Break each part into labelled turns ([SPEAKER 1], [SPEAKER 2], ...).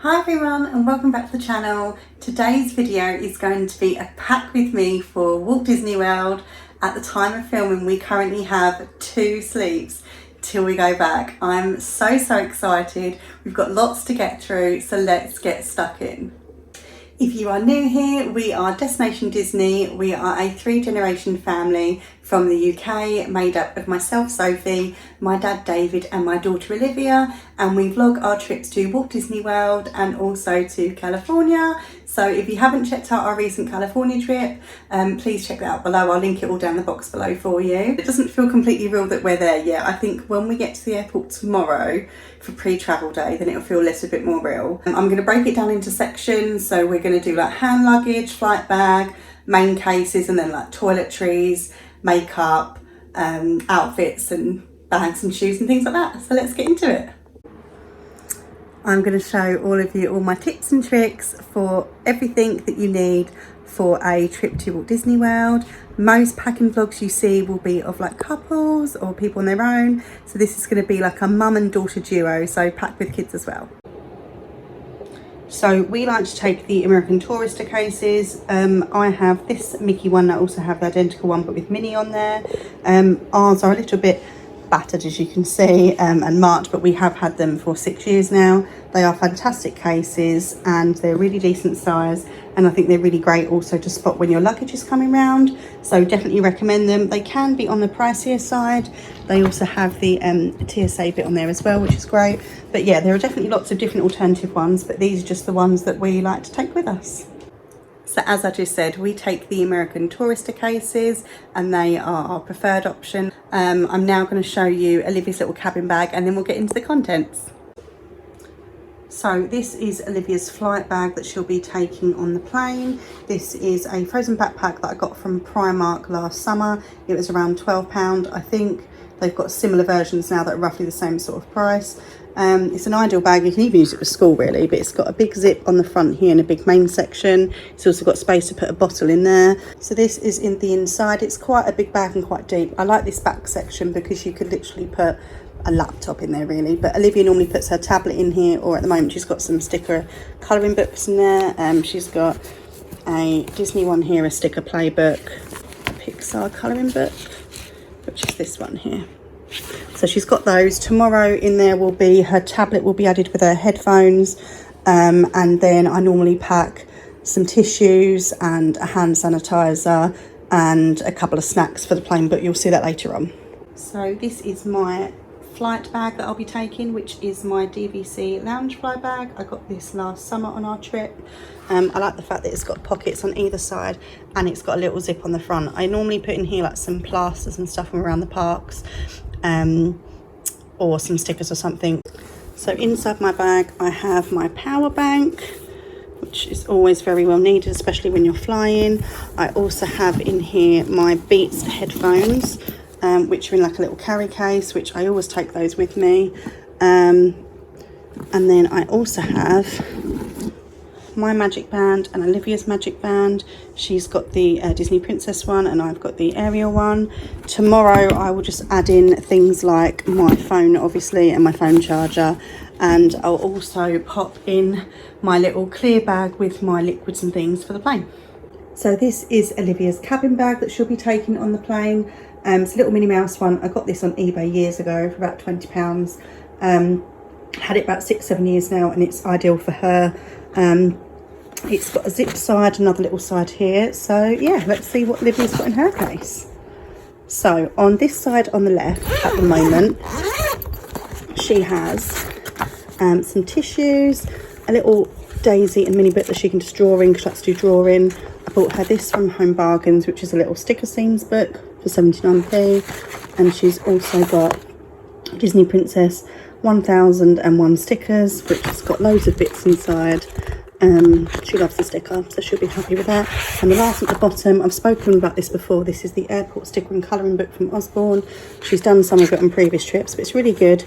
[SPEAKER 1] Hi everyone and welcome back to the channel. Today's video is going to be a pack with me for Walt Disney World. At the time of filming we currently have 2 sleeps till we go back. I'm so excited. We've got lots to get through, so let's get stuck in. If you are new here, we are Destination Disney. We are a 3-generation family from the UK made up of myself, Sophie, my dad David and my daughter Olivia, and we vlog our trips to Walt Disney World and also to California. So if you haven't checked out our recent California trip, please check that out below. I'll link it all down the box below for you. It doesn't feel completely real that we're there yet. I think when we get to the airport tomorrow for pre-travel day, then it'll feel a little bit more real. I'm going to break it down into sections. So we're going to do like hand luggage, flight bag, main cases, and then like toiletries, makeup, outfits and bags and shoes and things like that. So let's get into it. I'm going to show all of you all my tips and tricks for everything that you need for a trip to Walt Disney World. Most packing vlogs you see will be of like couples or people on their own. So this is going to be like a mum and daughter duo, so pack with kids as well. So we like to take the American Tourister cases. I have this Mickey one. I also have the identical one but with Minnie on there. Ours are a little bit battered as you can see and marked, but we have had them for 6 years now. They are fantastic cases and they're really decent size, and I think they're really great also to spot when your luggage is coming round, so definitely recommend them. They can be on the pricier side. They also have the TSA bit on there as well, which is great. But yeah, there are definitely lots of different alternative ones, but these are just the ones that we like to take with us. So as I just said, we take the American Tourister cases and they are our preferred option. I'm now going to show you Olivia's little cabin bag and then we'll get into the contents. So this is Olivia's flight bag that she'll be taking on the plane. This is a frozen backpack that I got from Primark last summer. It was around £12, I think. They've got similar versions now that are roughly the same sort of price. It's an ideal bag. You can even use it for school really, but it's got a big zip on the front here and a big main section. It's also got space to put a bottle in there. So this is in the inside. It's quite a big bag and quite deep. I like this back section because you could literally put a laptop in there really, but Olivia normally puts her tablet in here, or at the moment she's got some sticker colouring books in there. She's got a Disney one here, a sticker playbook, a Pixar colouring book, which is this one here. So she's got those. Tomorrow in there will be her tablet, will be added with her headphones, and then I normally pack some tissues and a hand sanitizer and a couple of snacks for the plane, but you'll see that later on. So this is my flight bag that I'll be taking, which is my DVC lounge fly bag. I got this last summer on our trip. I like the fact that it's got pockets on either side and it's got a little zip on the front. I normally put in here like some plasters and stuff from around the parks, or some stickers or something. So inside my bag I have my power bank, which is always very well needed, especially when you're flying. I also have in here my Beats headphones, which are in like a little carry case, which I always take those with me. And then I also have my magic band and Olivia's magic band. She's got the Disney Princess one and I've got the Ariel one. Tomorrow I will just add in things like my phone obviously and my phone charger, and I'll also pop in my little clear bag with my liquids and things for the plane. So this is Olivia's cabin bag that she'll be taking on the plane. It's a little Minnie Mouse one. I got this on eBay years ago for about £20. Had it about 6-7 years now and it's ideal for her. It's got a zip side, another little side here. So yeah, let's see what Olivia's got in her case. So on this side on the left at the moment, she has some tissues, a little Daisy and Minnie book that she can just draw in because she likes to do drawing. I bought her this from Home Bargains, which is a little sticker seams book for 79p, and she's also got Disney Princess 1001 stickers, which has got loads of bits inside. She loves the sticker, so she'll be happy with that. And the last at the bottom, I've spoken about this before, this is the airport sticker and colouring book from Osborne. She's done some of it on previous trips, but it's really good.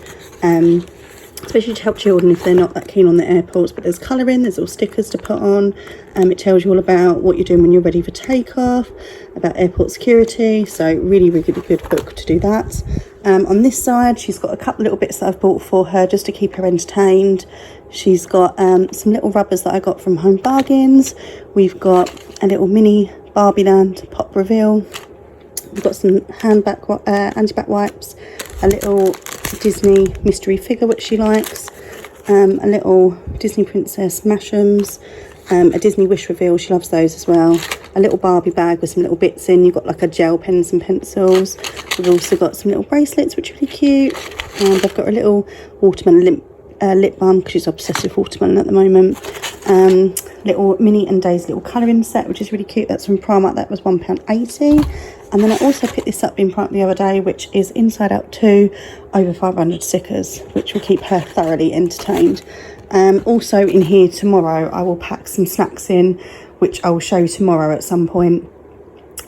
[SPEAKER 1] especially to help children if they're not that keen on the airports. But there's colouring, there's all stickers to put on. It tells you all about what you're doing when you're ready for takeoff, about airport security. So really, really good book to do that. On this side, she's got a couple little bits that I've bought for her just to keep her entertained. She's got some little rubbers that I got from Home Bargains. We've got a little mini Barbie Land pop reveal. We've got some anti-back wipes, a little Disney mystery figure which she likes, a little Disney Princess Mash'ems, a Disney wish reveal, she loves those as well, a little Barbie bag with some little bits in. You've got like a gel pens and pencils. We've also got some little bracelets which are really cute, and I've got a little watermelon lip balm because she's obsessed with watermelon at the moment. Little Minnie and Daisy little colouring set which is really cute. That's from Primark. That was £1.80. And then I also picked this up in Primark the other day, which is Inside Out 2, over 500 stickers, which will keep her thoroughly entertained. Also in here tomorrow, I will pack some snacks in, which I will show you tomorrow at some point.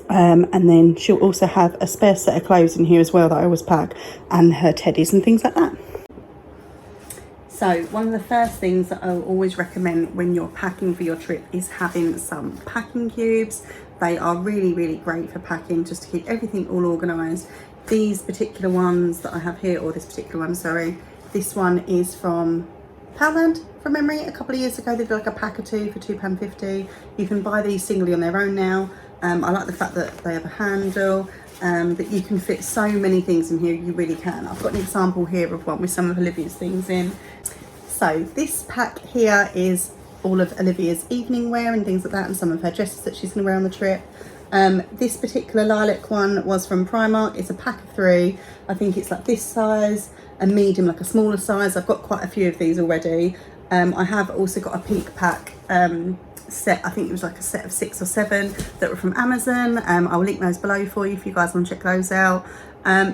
[SPEAKER 1] And then she'll also have a spare set of clothes in here as well that I always pack, and her teddies and things like that. So one of the first things that I'll always recommend when you're packing for your trip is having some packing cubes. They are really, really great for packing, just to keep everything all organised. These particular ones that I have here, or this particular one, sorry, this one is from Poundland, from memory. A couple of years ago they did like a pack of two for £2.50. You can buy these singly on their own now. I like the fact that they have a handle, that you can fit so many things in here. You really can. I've got an example here of one with some of Olivia's things in. So this pack here is all of Olivia's evening wear and things like that, and some of her dresses that she's going to wear on the trip. This particular lilac one was from Primark. It's a pack of 3. I think it's like this size, a medium, like a smaller size. I've got quite a few of these already. I have also got a pink pack set. I think it was like a set of 6 or 7 that were from Amazon. I will link those below for you if you guys want to check those out.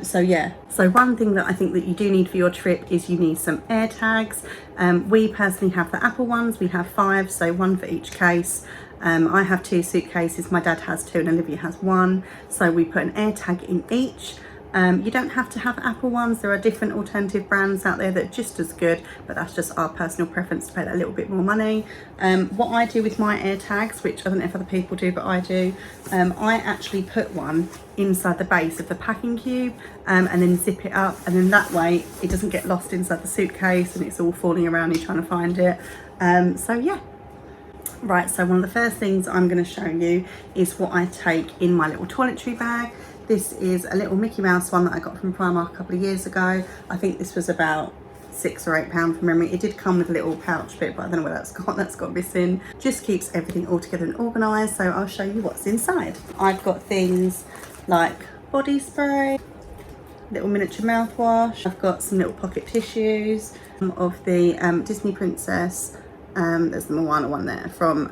[SPEAKER 1] So yeah, so one thing that I think that you do need for your trip is you need some air tags. We personally have the Apple ones. We have 5, so 1 for each case. I have 2 suitcases, my dad has 2 and Olivia has 1, so we put an air tag in each. You don't have to have Apple ones. There are different alternative brands out there that are just as good, but that's just our personal preference to pay that little bit more money. What I do with my air tags, which I don't know if other people do, but I do, I actually put one inside the base of the packing cube and then zip it up, and then that way it doesn't get lost inside the suitcase and it's all falling around you trying to find it. So yeah. Right, so one of the first things I'm going to show you is what I take in my little toiletry bag. This is a little Mickey Mouse one that I got from Primark a couple of years ago. I think this was about £6 or £8 from memory. It did come with a little pouch bit, but I don't know where that's got missing. Just keeps everything all together and organised, so I'll show you what's inside. I've got things like body spray, little miniature mouthwash. I've got some little pocket tissues of the Disney Princess. There's the Moana one there from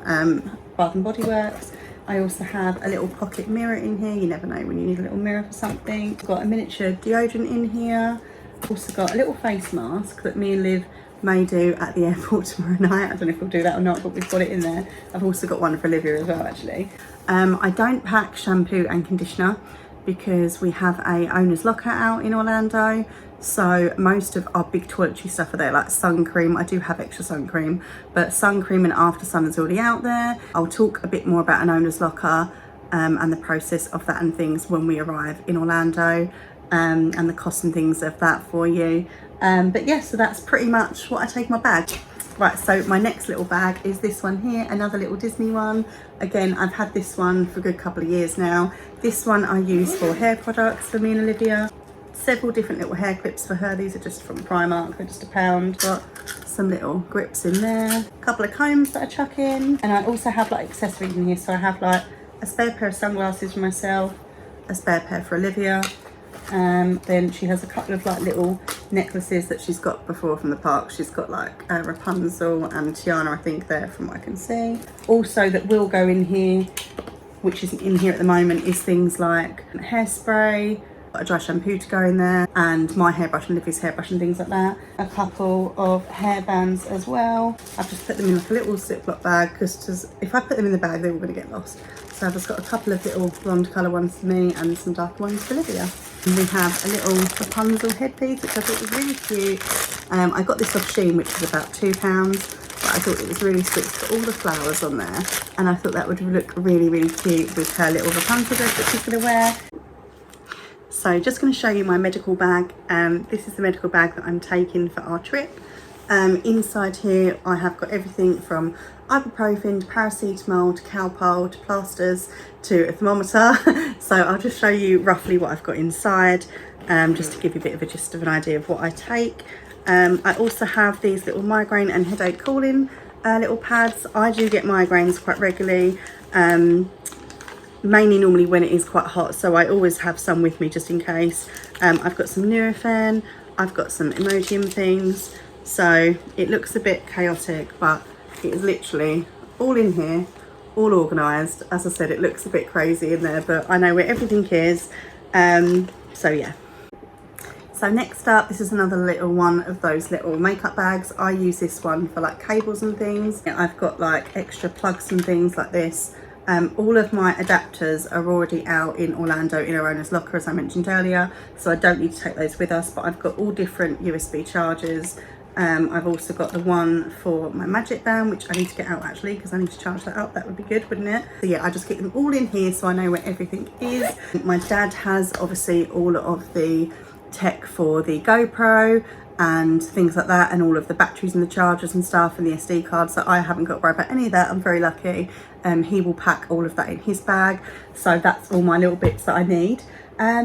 [SPEAKER 1] Bath and Body Works. I also have a little pocket mirror in here. You never know when you need a little mirror for something. I've got a miniature deodorant in here. I've also got a little face mask that me and Liv may do at the airport tomorrow night. I don't know if we'll do that or not, but we've got it in there. I've also got one for Olivia as well, actually. I don't pack shampoo and conditioner because we have a owner's locker out in Orlando. So most of our big toiletry stuff are there, like sun cream. I do have extra sun cream, but sun cream and after sun is already out there. I'll talk a bit more about an owner's locker and the process of that and things when we arrive in Orlando, and the costs and things of that for you. But yeah, so that's pretty much what I take in my bag. Right, so my next little bag is this one here, another little Disney one. Again, I've had this one for a good couple of years now. This one I use for hair products for me and Olivia. Several different little hair clips for her. These are just from Primark, they're just £1. Got some little grips in there, a couple of combs that I chuck in, and I also have like accessories in here. So I have like a spare pair of sunglasses for myself, a spare pair for Olivia. Then she has a couple of like little necklaces that she's got before from the park. She's got like Rapunzel and Tiana, I think, there from what I can see. Also that will go in here, which isn't in here at the moment, is things like hairspray, a dry shampoo to go in there, and my hairbrush and Livy's hairbrush and things like that. A couple of hair bands as well. I've just put them in like a little Ziploc bag because if I put them in the bag they're all going to get lost. So I've just got a couple of little blonde colour ones for me and some dark ones for Olivia. And we have a little Rapunzel headpiece which I thought was really cute. I got this off Shein, which was about £2, but I thought it was really sweet to put all the flowers on there, and I thought that would look really, really cute with her little Rapunzel dress that she's going to wear. So just going to show you my medical bag. This is the medical bag that I'm taking for our trip. Inside here I have got everything from ibuprofen to paracetamol to Calpol to plasters to a thermometer. So I'll just show you roughly what I've got inside, just to give you a bit of a gist of an idea of what I take. I also have these little migraine and headache cooling little pads. I do get migraines quite regularly, mainly normally when it is quite hot, so I always have some with me just in case. I've got some Nurofen, I've got some Imodium things. So it looks a bit chaotic, but it is literally all in here, all organised. As I said, it looks a bit crazy in there, but I know where everything is. So yeah. So next up, this is another little one of those little makeup bags. I use this one for like cables and things. I've got like extra plugs and things like this. All of my adapters are already out in Orlando in our owner's locker, as I mentioned earlier, so I don't need to take those with us, but I've got all different USB chargers. I've also got the one for my magic band, which I need to get out actually because I need to charge that up. That would be good, wouldn't it? So yeah, I just keep them all in here so I know where everything is. My dad has obviously all of the tech for the GoPro and things like that, and all of the batteries and the chargers and stuff and the SD cards, so I haven't got to worry about any of that. I'm very lucky. He will pack all of that in his bag, so that's all my little bits that I need.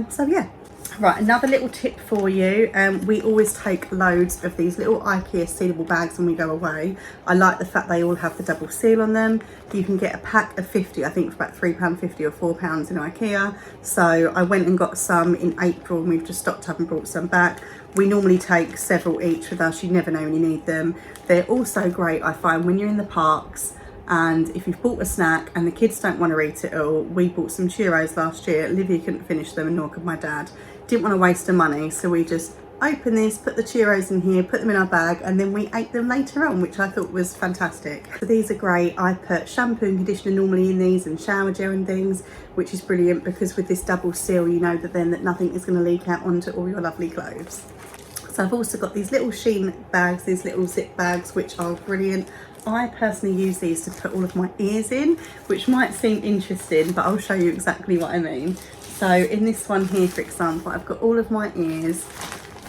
[SPEAKER 1] So yeah. Right, another little tip for you. We always take loads of these little IKEA sealable bags when we go away. I like the fact they all have the double seal on them. You can get a pack of 50, I think for about £3.50 or £4 in IKEA. So I went and got some in April and we've just stocked up and brought some back. We normally take several each with us. You never know when you need them. They're also great, I find, when you're in the parks and if you've bought a snack and the kids don't want to eat it all. We bought some churros last year. Olivia couldn't finish them and nor could my dad. Didn't want to waste the money, so we just opened this, put the churros in here, put them in our bag, and then we ate them later on, which I thought was fantastic. So these are great. I put shampoo and conditioner normally in these and shower gel and things, which is brilliant because with this double seal you know that then that nothing is going to leak out onto all your lovely clothes. So I've also got these little Shein bags, these little zip bags, which are brilliant. I personally use these to put all of my ears in, which might seem interesting, but I'll show you exactly what I mean. So in this one here, for example, I've got all of my ears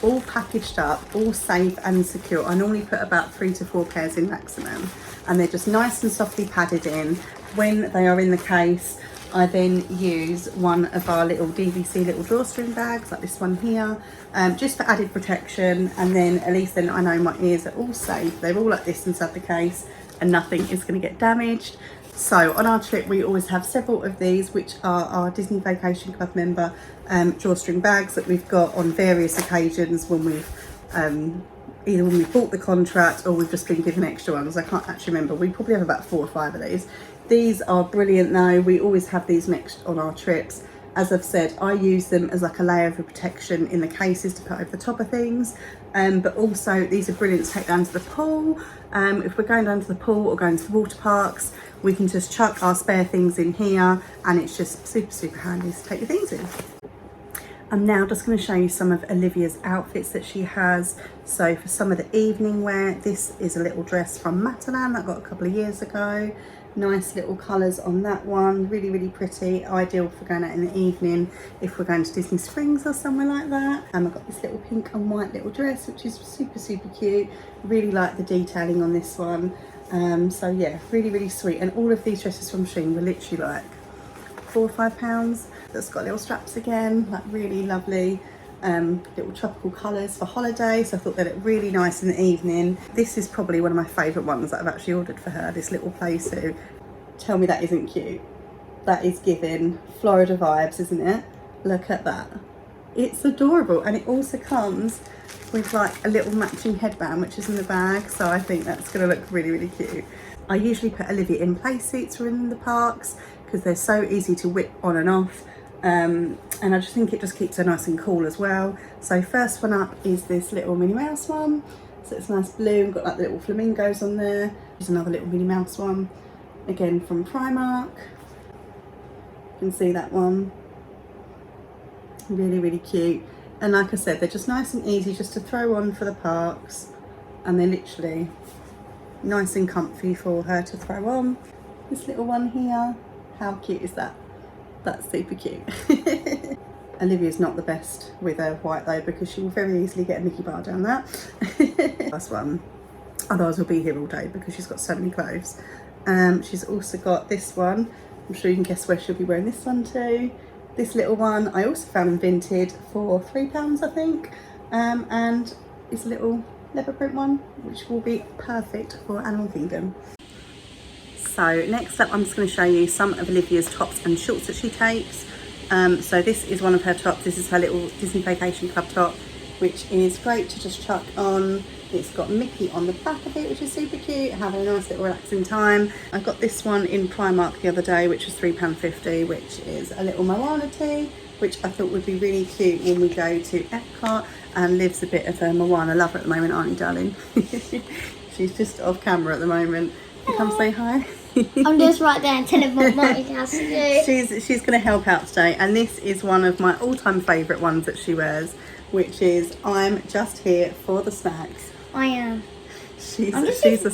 [SPEAKER 1] all packaged up, all safe and secure. I normally put about 3 to 4 pairs in maximum, and they're just nice and softly padded in. When they are in the case, I then use one of our little DVC little drawstring bags, like this one here, just for added protection, and then at least then I know my ears are all safe. They're all like this inside the case and nothing is going to get damaged. So on our trip we always have several of these, which are our Disney Vacation Club member drawstring bags that we've got on various occasions when we've either when we bought the contract or we've just been given extra ones. I can't actually remember. We probably have about 4 or 5 of these. These are brilliant though. We always have these next on our trips. As I've said, I use them as like a layer of protection in the cases to put over the top of things. But also these are brilliant to take down to the pool. If we're going down to the pool or going to the water parks, we can just chuck our spare things in here and it's just super, super handy to take your things in. I'm now just going to show you some of Olivia's outfits that she has. So for some of the evening wear, this is a little dress from Matalan that I got a couple of years ago. Nice little colours on that one, really, really pretty, ideal for going out in the evening if we're going to Disney Springs or somewhere like that. And I've got this little pink and white little dress, which is super, super cute. Really like the detailing on this one. So yeah, really, really sweet. And all of these dresses from Shein were literally like £4 or £5. That's got little straps again, like really lovely little tropical colours for holiday, so I thought they looked really nice in the evening. This is probably one of my favourite ones that I've actually ordered for her, this little play suit. Tell me that isn't cute. That is giving Florida vibes, isn't it? Look at that. It's adorable, and it also comes with like a little matching headband which is in the bag, so I think that's going to look really, really cute. I usually put Olivia in play suits or in the parks because they're so easy to whip on and off. And I just think it just keeps her nice and cool as well. So first one up is this little Minnie Mouse one. So it's nice blue and got like the little flamingos on there. There's another little Minnie Mouse one, again from Primark. You can see that one. Really, really cute. And like I said, they're just nice and easy just to throw on for the parks, and they're literally nice and comfy for her to throw on. This little one here, how cute is that? That's super cute. Olivia's not the best with her white though, because she will very easily get a Mickey bar down that. Last one, otherwise we'll be here all day because she's got so many clothes. She's also got this one. I'm sure you can guess where she'll be wearing this one too. This little one I also found in Vinted for £3 I think, and it's a little leopard print one which will be perfect for Animal Kingdom. So next up I'm just going to show you some of Olivia's tops and shorts that she takes. So this is one of her tops. This is her little Disney Vacation Club top, which is great to just chuck on. It's got Mickey on the back of it, which is super cute, having a nice little relaxing time. I got this one in Primark the other day, which was £3.50, which is a little Moana tee, which I thought would be really cute when we go to Epcot. And Liv's a bit of a Moana lover at the moment, aren't you, darling? She's just off camera at the moment. You come say hi.
[SPEAKER 2] I'm just right there and telling what Marty has to do.
[SPEAKER 1] She's going to help out today, and this is one of my all-time favourite ones that she wears, which is I'm just here for the snacks.
[SPEAKER 2] I am.
[SPEAKER 1] She's a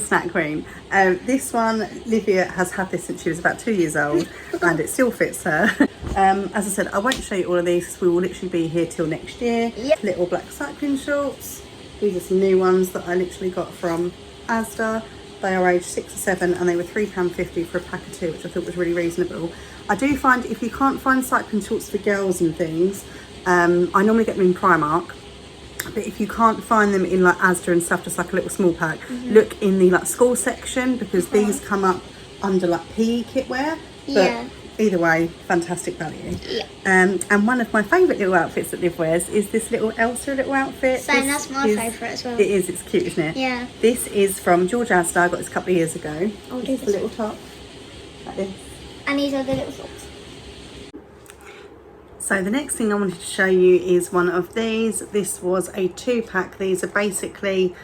[SPEAKER 1] snack queen. This one, Livia has had this since she was about 2 years old, and it still fits her. As I said, I won't show you all of these because we will literally be here till next year.
[SPEAKER 2] Yep.
[SPEAKER 1] Little black cycling shorts. These are some new ones that I literally got from Asda. They are aged 6 or 7 and they were £3.50 for a pack of 2, which I thought was really reasonable. I do find if you can't find cycling shorts for girls and things, I normally get them in Primark, but if you can't find them in like Asda and stuff, just like a little small pack, look in the like school section, because these come up under like PE kitwear. But either way, fantastic value. And one of my favourite little outfits that Liv wears is this little Elsa little outfit.
[SPEAKER 2] Same, that's my favourite as well.
[SPEAKER 1] It is, it's cute, isn't it?
[SPEAKER 2] Yeah.
[SPEAKER 1] This is from George Asda. I got this a couple of years ago.
[SPEAKER 2] Oh,
[SPEAKER 1] it's a little top, like this.
[SPEAKER 2] And these are the little socks.
[SPEAKER 1] So the next thing I wanted to show you is one of these. This was a 2-pack. These are basically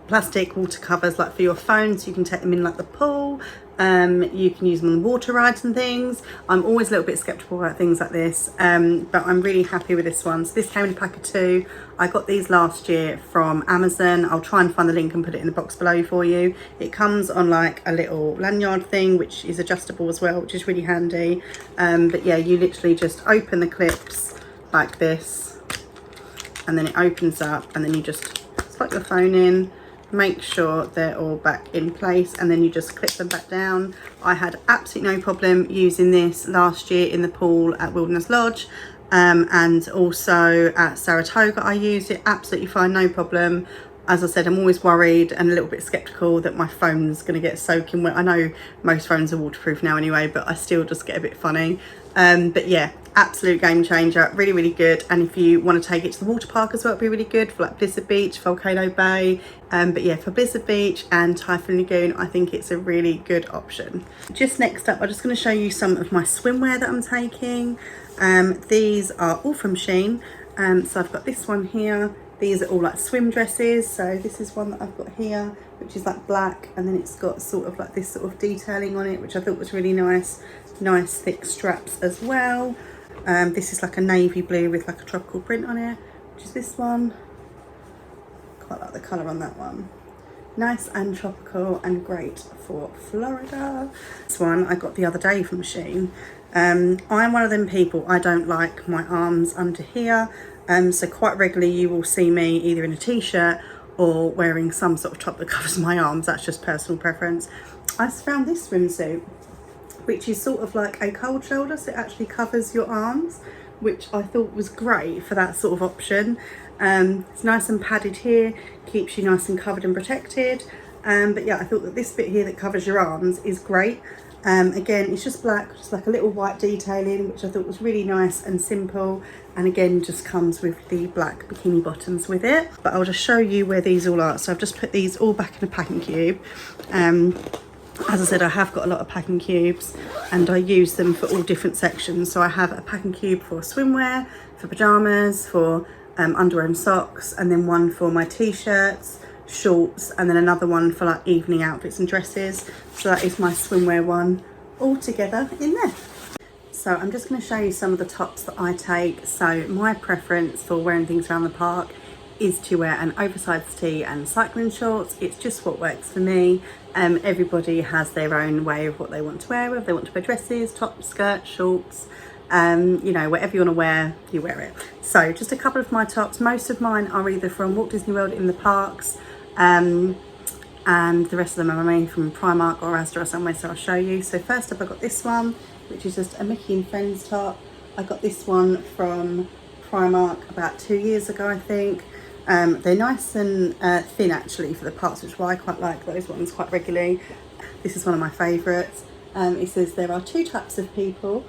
[SPEAKER 1] plastic water covers, like for your phone, so you can take them in like the pool. You can use them on water rides and things. I'm always a little bit skeptical about things like this, but I'm really happy with this one. So this came in a pack of 2. I got these last year from Amazon. I'll try and find the link and put it in the box below for you. It comes on like a little lanyard thing, which is adjustable as well, which is really handy. But yeah, you literally just open the clips like this, and then it opens up, and then you just slot your phone in, make sure they're all back in place, and then you just clip them back down. I had absolutely no problem using this last year in the pool at Wilderness Lodge, and also at Saratoga I used it absolutely fine, no problem. As I said, I'm always worried and a little bit skeptical that my phone's going to get soaking wet. I know most phones are waterproof now anyway, but I still just get a bit funny. But yeah, absolute game changer, really, really good. And if you want to take it to the water park as well, it'd be really good for like Blizzard Beach, Volcano Bay. But yeah, for Blizzard Beach and Typhoon Lagoon, I think it's a really good option. Just next up, I'm just going to show you some of my swimwear that I'm taking. These are all from Shein. So I've got this one here. These are all like swim dresses. So this is one that I've got here, which is like black, and then it's got sort of like this sort of detailing on it, which I thought was really nice. Nice thick straps as well. This is like a navy blue with like a tropical print on it, which is this one. Quite like the colour on that one. Nice and tropical and great for Florida. This one I got the other day from Shein. I'm one of them people, I don't like my arms under here. So quite regularly you will see me either in a t-shirt or wearing some sort of top that covers my arms. That's just personal preference. I found this swimsuit, which is sort of like a cold shoulder, so it actually covers your arms, which I thought was great for that sort of option. It's nice and padded here, keeps you nice and covered and protected. But yeah, I thought that this bit here that covers your arms is great. Again, it's just black, just like a little white detailing, which I thought was really nice and simple. And again, just comes with the black bikini bottoms with it. But I'll just show you where these all are. So I've just put these all back in a packing cube. As I said, I have got a lot of packing cubes and I use them for all different sections. So I have a packing cube for swimwear, for pyjamas, for underwear and socks, and then one for my t-shirts, shorts, and then another one for like evening outfits and dresses. So that is my swimwear one all together in there. So I'm just going to show you some of the tops that I take. So my preference for wearing things around the park is to wear an oversized tee and cycling shorts. It's just what works for me. Everybody has their own way of what they want to wear, whether they want to wear dresses, tops, skirts, shorts, you know, whatever you want to wear, you wear it. So just a couple of my tops. Most of mine are either from Walt Disney World in the parks, and the rest of them are made from Primark or Asda or somewhere, so I'll show you. So first up, I got this one, which is just a Mickey and Friends top. I got this one from Primark about 2 years ago, I think. They're nice and thin actually for the parts, which is why I quite like those ones quite regularly. This is one of my favourites. It says there are 2 types of people,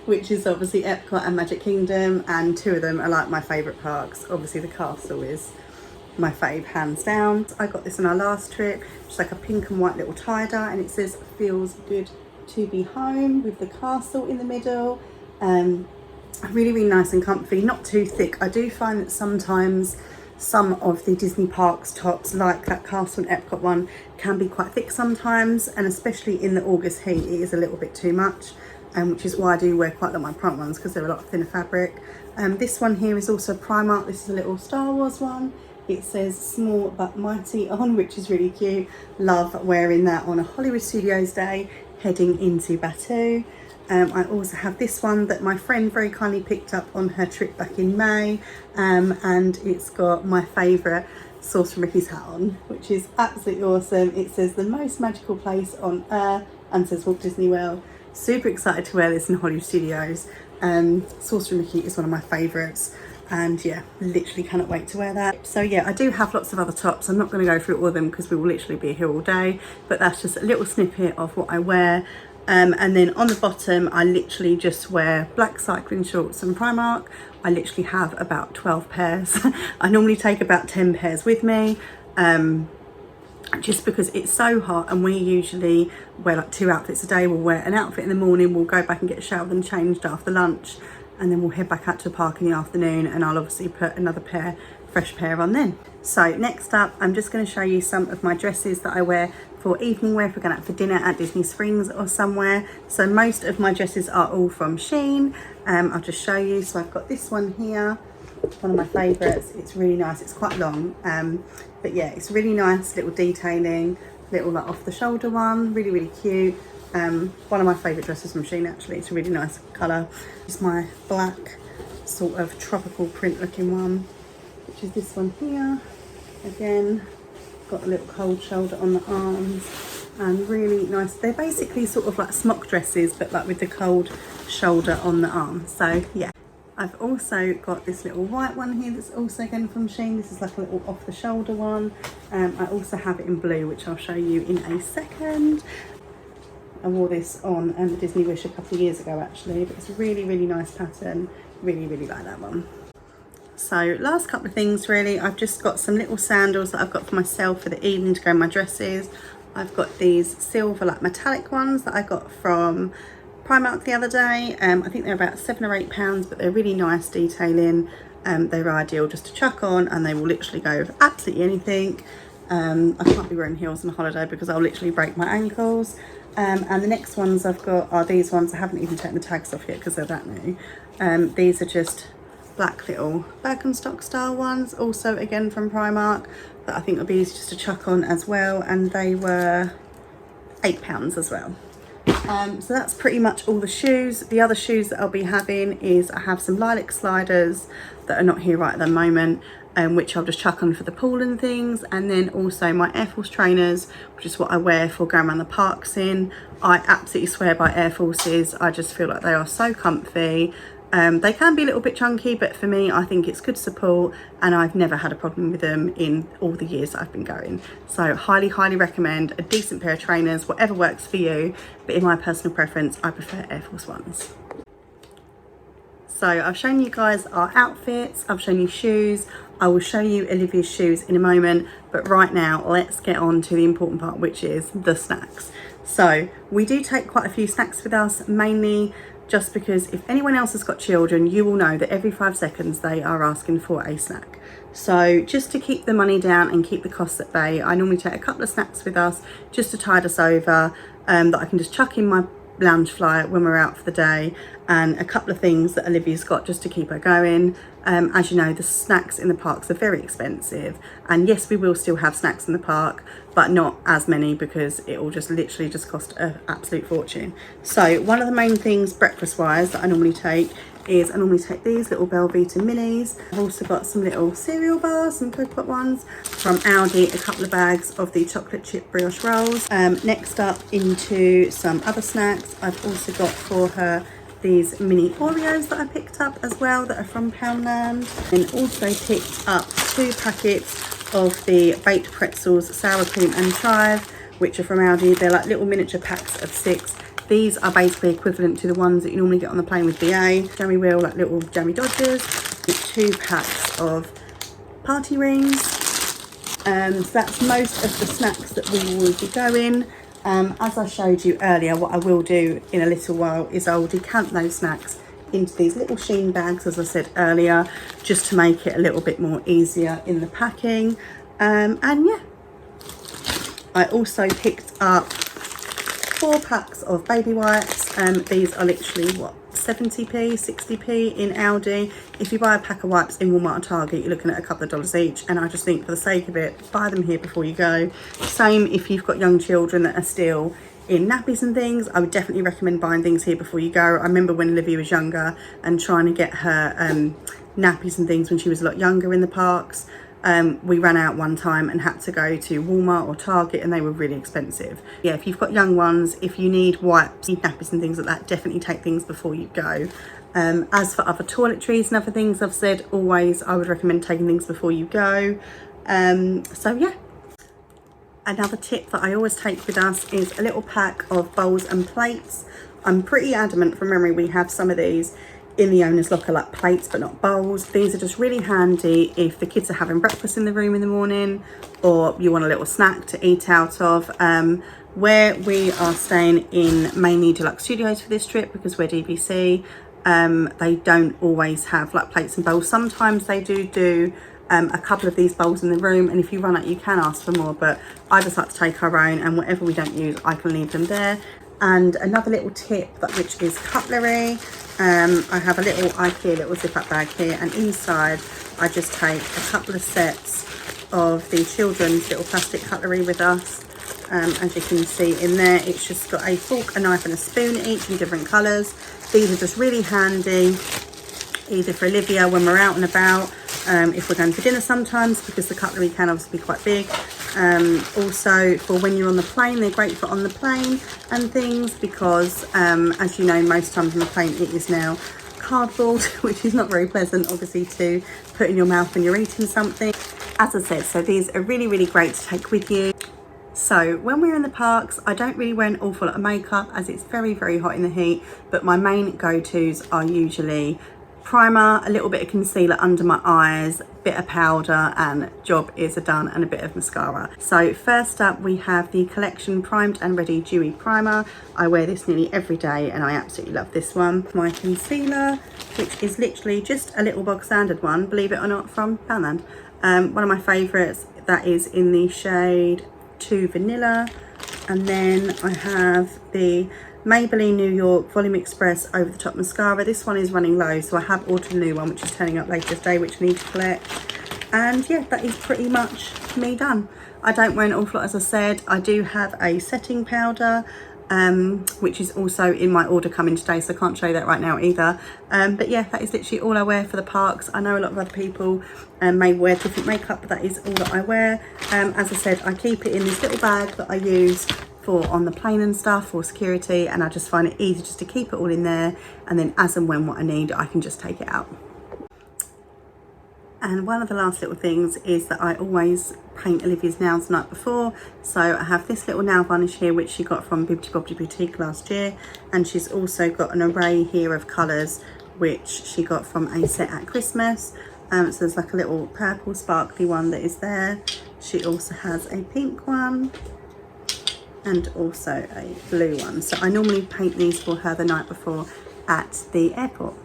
[SPEAKER 1] which is obviously Epcot and Magic Kingdom, and 2 of them are like my favourite parks. Obviously the castle is my fave, hands down. I got this on our last trip. It's like a pink and white little tie-dye, and it says feels good to be home, with the castle in the middle. Really nice and comfy, not too thick. I do find that sometimes some of the Disney parks tops, like that Castle and Epcot one, can be quite thick sometimes, and especially in the August heat it is a little bit too much, which is why I do wear quite a lot of my Primark ones, because they're a lot thinner fabric. This one here is also Primark. This is a little Star Wars one. It says small but mighty on, which is really cute. Love wearing that on a Hollywood Studios day heading into Batuu. I also have this one that my friend very kindly picked up on her trip back in May, and it's got my favourite Sorcerer Mickey's hat on, which is absolutely awesome. It says the most magical place on earth and says Walt Disney World. Super excited to wear this in Hollywood Studios. Sorcerer Mickey is one of my favourites, and yeah, literally cannot wait to wear that. So yeah, I do have lots of other tops. I'm not going to go through all of them because we will literally be here all day, but that's just a little snippet of what I wear. And then on the bottom, I literally just wear black cycling shorts and Primark. I literally have about 12 pairs. I normally take about 10 pairs with me, just because it's so hot, and we usually wear like 2 outfits a day. We'll wear an outfit in the morning, we'll go back and get showered and changed after lunch, and then we'll head back out to the park in the afternoon, and I'll obviously put another fresh pair on then. So next up, I'm just going to show you some of my dresses that I wear for evening wear if we're going out for dinner at Disney Springs or somewhere. So most of my dresses are all from Shein. I'll just show you. So I've got this one here, one of my favourites. It's really nice. It's quite long, but yeah, it's really nice, little detailing, little like off the shoulder one, really cute. One of my favourite dresses from Shein actually. It's a really nice colour. It's my black sort of tropical print looking one, which is this one here. Again, got a little cold shoulder on the arms, and really nice. They're basically sort of like smock dresses, but like with the cold shoulder on the arm. So yeah, I've also got this little white one here that's also again from Shein. This is like a little off the shoulder one. I also have it in blue, which I'll show you in a second. I wore this on the Disney Wish a couple of years ago actually, but it's a really nice pattern. Really like that one. So last couple of things really, I've just got some little sandals that I've got for myself for the evening to go in my dresses. I've got these silver like metallic ones that I got from Primark the other day. I think they're about £7 or £8, but they're really nice detailing. They're ideal just to chuck on, and they will literally go with absolutely anything. I can't be wearing heels on holiday because I'll literally break my ankles. And the next ones I've got are these ones. I haven't even taken the tags off yet because they're that new. These are just black little Birkenstock style ones, also again from Primark, that I think would be easy just to chuck on as well, and they were £8 as well. So that's pretty much all the shoes. The other shoes that I'll be having is I have some lilac sliders that are not here right at the moment, which I'll just chuck on for the pool and things, and then also my Air Force trainers, which is what I wear for going around the parks in. I absolutely swear by Air Forces. I just feel like they are so comfy. They can be a little bit chunky, but for me, I think it's good support, and I've never had a problem with them in all the years that I've been going. So highly recommend a decent pair of trainers, whatever works for you, but in my personal preference, I prefer Air Force ones. So I've shown you guys our outfits, I've shown you shoes. I will show you Olivia's shoes in a moment, but right now let's get on to the important part, which is the snacks. So we do take quite a few snacks with us, mainly just because if anyone else has got children, you will know that every 5 seconds they are asking for a snack. So just to keep the money down and keep the costs at bay, I normally take a couple of snacks with us just to tide us over, that I can just chuck in my lounge fly when we're out for the day, and a couple of things that Olivia's got just to keep her going. As you know, the snacks in the parks are very expensive, and yes, we will still have snacks in the park, but not as many because it will just literally just cost an absolute fortune. So one of the main things breakfast wise that I normally take is I normally take these little Belvita minis. I've also got some little cereal bars, some coconut ones from Aldi, a couple of bags of the chocolate chip brioche rolls. Next up into some other snacks, I've also got for her these mini Oreos that I picked up as well that are from Poundland, and also picked up 2 packets of the baked pretzels, sour cream and chive, which are from Aldi. They're like little miniature packs of 6. These are basically equivalent to the ones that you normally get on the plane with BA. Jammy Wheel, like little jammy dodgers. 2 packs of party rings. So that's most of the snacks that we will be going. As I showed you earlier, what I will do in a little while is I will decant those snacks into these little Shein bags, as I said earlier, just to make it a little bit more easier in the packing. And yeah, I also picked up 4 packs of baby wipes. These are literally what, 70p, 60p in Aldi. If you buy a pack of wipes in Walmart or Target, you're looking at a couple of dollars each, and I just think for the sake of it, buy them here before you go. Same if you've got young children that are still in nappies and things, I would definitely recommend buying things here before you go. I remember when Olivia was younger and trying to get her nappies and things when she was a lot younger in the parks. We ran out one time and had to go to Walmart or Target, and they were really expensive. Yeah, if you've got young ones, if you need wipes, need nappies and things like that, definitely take things before you go. As for other toiletries and other things, I've said always I would recommend taking things before you go. So yeah. Another tip that I always take with us is a little pack of bowls and plates. I'm pretty adamant from memory we have some of these in the owner's locker, like plates but not bowls. These are just really handy if the kids are having breakfast in the room in the morning, or you want a little snack to eat out of. Where we are staying in mainly deluxe studios for this trip, because we're DVC, they don't always have like plates and bowls. Sometimes they do a couple of these bowls in the room, and if you run out you can ask for more, but I just like to take our own, and whatever we don't use I can leave them there. And another little tip, which is cutlery. I have a little IKEA little zip up bag here, and inside I just take a couple of sets of the children's little plastic cutlery with us. As you can see in there, it's just got a fork, a knife and a spoon each in different colours. These are just really handy, either for Olivia when we're out and about, if we're going for dinner sometimes, because the cutlery can obviously be quite big. Also for when you're on the plane, they're great for on the plane and things, because as you know, most times on the plane it is now cardboard, which is not very pleasant obviously to put in your mouth when you're eating something. As I said, so these are really, really great to take with you. So when we're in the parks, I don't really wear an awful lot of makeup as it's very, very hot in the heat, but my main go-tos are usually primer, a little bit of concealer under my eyes, bit of powder, and job is done, and a bit of mascara. So first up we have the Collection Primed and Ready Dewy Primer. I wear this nearly every day and I absolutely love this one. My concealer, which is literally just a little bog standard one, believe it or not, from Poundland. One of my favourites, that is in the shade 2 Vanilla. And then I have the Maybelline New York Volume Express Over the Top Mascara. This one is running low, so I have ordered a new one which is turning up later today, which I need to collect. And yeah, that is pretty much me done. I don't wear an awful lot, as I said. I do have a setting powder, which is also in my order coming today, so I can't show you that right now either. But yeah, that is literally all I wear for the parks. I know a lot of other people may wear different makeup, but that is all that I wear. As I said, I keep it in this little bag that I use for on the plane and stuff for security, and I just find it easy just to keep it all in there, and then as and when what I need I can just take it out. And one of the last little things is that I always paint Olivia's nails the night before. So I have this little nail varnish here which she got from Bibbidi Bobbidi Boutique last year, and she's also got an array here of colours which she got from a set at Christmas. So there's like a little purple sparkly one that is there. She also has a pink one and also a blue one. So I normally paint these for her the night before at the airport.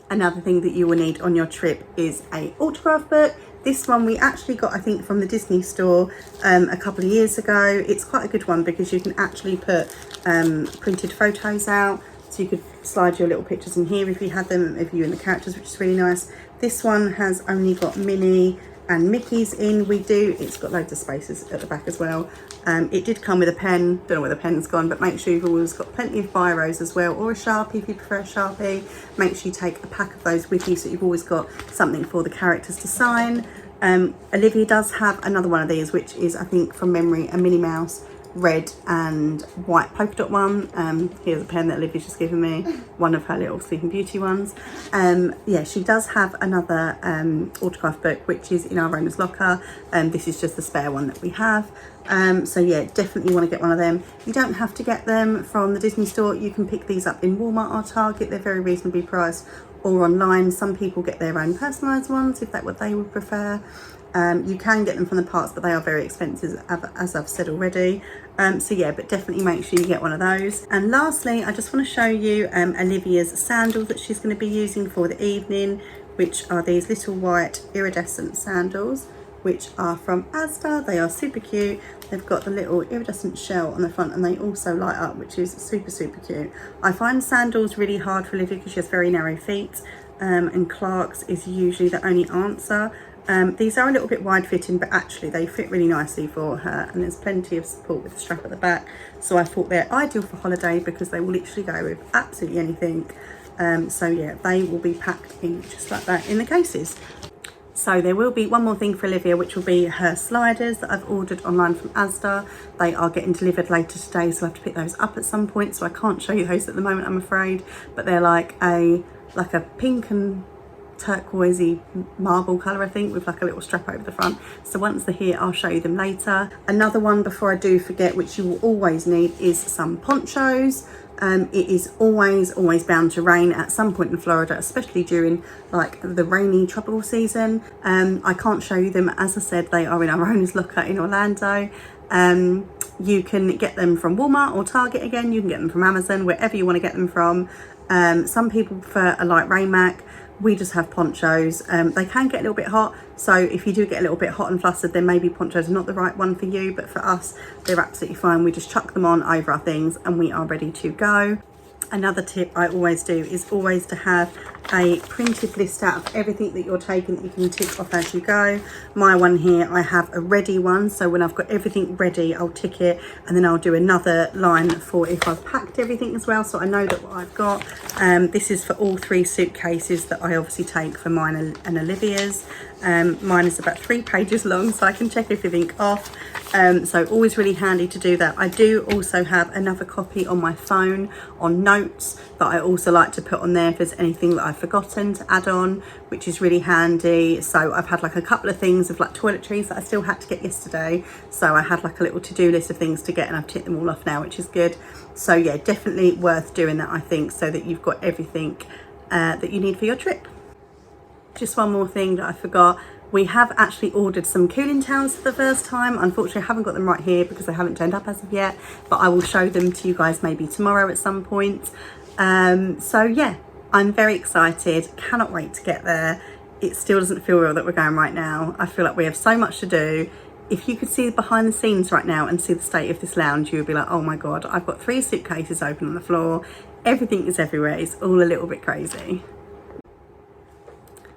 [SPEAKER 1] Another thing that you will need on your trip is a autograph book. This one we actually got, I think, from the Disney store a couple of years ago. It's quite a good one because you can actually put printed photos out. So you could slide your little pictures in here if you had them, if you and the characters, which is really nice. This one has only got Minnie and Mickey's in. It's got loads of spaces at the back as well. It did come with a pen. Don't know where the pen's gone, but make sure you've always got plenty of biros as well, or a Sharpie if you prefer a Sharpie. Make sure you take a pack of those with you so you've always got something for the characters to sign. Olivia does have another one of these, which is, I think from memory, a Minnie Mouse red and white polka dot one. Here's a pen that Olivia's just given me, one of her little Sleeping Beauty ones. Yeah, she does have another autograph book, which is in our owner's locker. This is just the spare one that we have. So yeah, definitely want to get one of them. You don't have to get them from the Disney store. You can pick these up in Walmart or Target. They're very reasonably priced, or online. Some people get their own personalised ones if that's what they would prefer. You can get them from the parts, but they are very expensive, as I've said already. So yeah, but definitely make sure you get one of those. And lastly, I just want to show you Olivia's sandals that she's going to be using for the evening, which are these little white iridescent sandals, which are from Asda. They are super cute. They've got the little iridescent shell on the front, and they also light up, which is super cute. I find sandals really hard for Olivia because she has very narrow feet, and Clark's is usually the only answer. These are a little bit wide fitting, but actually they fit really nicely for her, and there's plenty of support with the strap at the back. So I thought they're ideal for holiday because they will literally go with absolutely anything. So yeah, they will be packed in just like that in the cases. So there will be one more thing for Olivia, which will be her sliders that I've ordered online from Asda. They are getting delivered later today, so I have to pick those up at some point. So I can't show you those at the moment, I'm afraid. But they're like a pink and turquoisey marble colour, I think, with like a little strap over the front. So once they're here, I'll show you them later. Another one before I do forget, which you will always need, is some ponchos. It is always bound to rain at some point in Florida, especially during like the rainy tropical season. I can't show you them. As I said, they are in our owner's locker in Orlando. You can get them from Walmart or Target again. You can get them from Amazon, wherever you want to get them from. Some people prefer a light rain mac. We just have ponchos. They can get a little bit hot, so if you do get a little bit hot and flustered, then maybe ponchos are not the right one for you, but for us, they're absolutely fine. We just chuck them on over our things and we are ready to go. Another tip I always do is always to have a printed list out of everything that you're taking that you can tick off as you go. My one here, I have a ready one, so when I've got everything ready, I'll tick it, and then I'll do another line for if I've packed everything as well, so I know that what I've got. This is for all 3 suitcases that I obviously take for mine and Olivia's. Mine is about 3 pages long, so I can check everything off. So always really handy to do that. I do also have another copy on my phone on notes that I also like to put on there if there's anything that I've forgotten to add on, which is really handy. So I've had like a couple of things of like toiletries that I still had to get yesterday. So I had like a little to-do list of things to get, and I've ticked them all off now, which is good. So yeah, definitely worth doing that, I think, so that you've got everything that you need for your trip. Just one more thing that I forgot. We have actually ordered some cooling towels for the first time. Unfortunately, I haven't got them right here because they haven't turned up as of yet, but I will show them to you guys maybe tomorrow at some point. So yeah, I'm very excited. Cannot wait to get there. It still doesn't feel real that we're going right now. I feel like we have so much to do. If you could see behind the scenes right now and see the state of this lounge, you would be like, oh my God, I've got 3 suitcases open on the floor. Everything is everywhere. It's all a little bit crazy.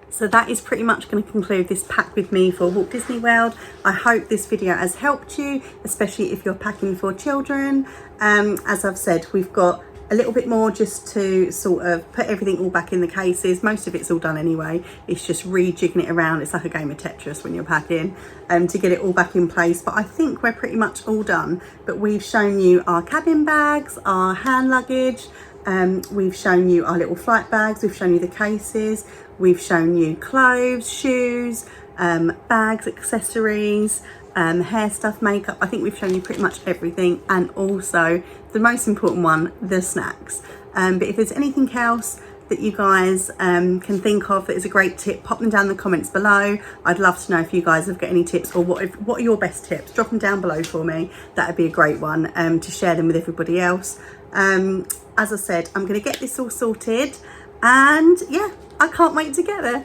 [SPEAKER 1] So that is pretty much going to conclude this pack with me for Walt Disney World. I hope this video has helped you, especially if you're packing for children. As I've said, we've got a little bit more just to sort of put everything all back in the cases. Most of it's all done anyway. It's just rejigging it around. It's like a game of Tetris when you're packing, to get it all back in place. But I think we're pretty much all done. But we've shown you our cabin bags, our hand luggage, we've shown you our little flight bags, we've shown you the cases, we've shown you clothes, shoes, bags, accessories, hair stuff, makeup. I think we've shown you pretty much everything, and also the most important one, the snacks. But if there's anything else that you guys can think of that is a great tip, pop them down in the comments below. I'd love to know if you guys have got any tips, or what are your best tips. Drop them down below for me. That would be a great one to share them with everybody else. As I said, I'm going to get this all sorted, and yeah, I can't wait to get there.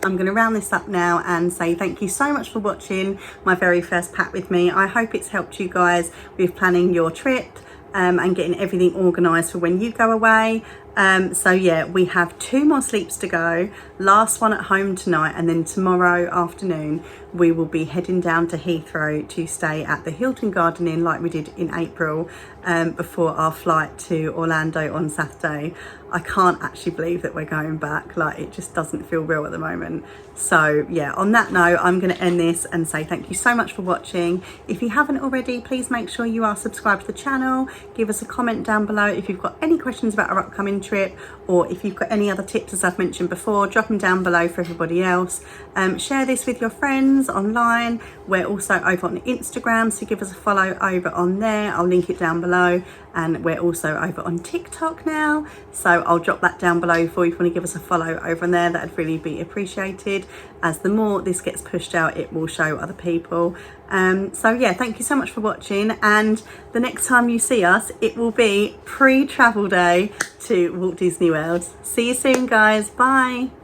[SPEAKER 1] I'm going to round this up now and say thank you so much for watching my very first Pack With Me. I hope it's helped you guys with planning your trip and getting everything organised for when you go away. So yeah, we have 2 more sleeps to go, last one at home tonight, and then tomorrow afternoon we will be heading down to Heathrow to stay at the Hilton Garden Inn like we did in April, before our flight to Orlando on Saturday. I can't actually believe that we're going back, like it just doesn't feel real at the moment. So yeah, on that note, I'm going to end this and say thank you so much for watching. If you haven't already, please make sure you are subscribed to the channel. Give us a comment down below if you've got any questions about our upcoming trip, or if you've got any other tips as I've mentioned before, drop them down below for everybody else. Share this with your friends online. We're also over on Instagram, so give us a follow over on there. I'll link it down below. And we're also over on TikTok now, so I'll drop that down below for you if you want to give us a follow over on there. That'd really be appreciated, as the more this gets pushed out, it will show other people. So yeah, thank you so much for watching, and the next time you see us, it will be pre-travel day to Walt Disney World. See you soon, guys. Bye.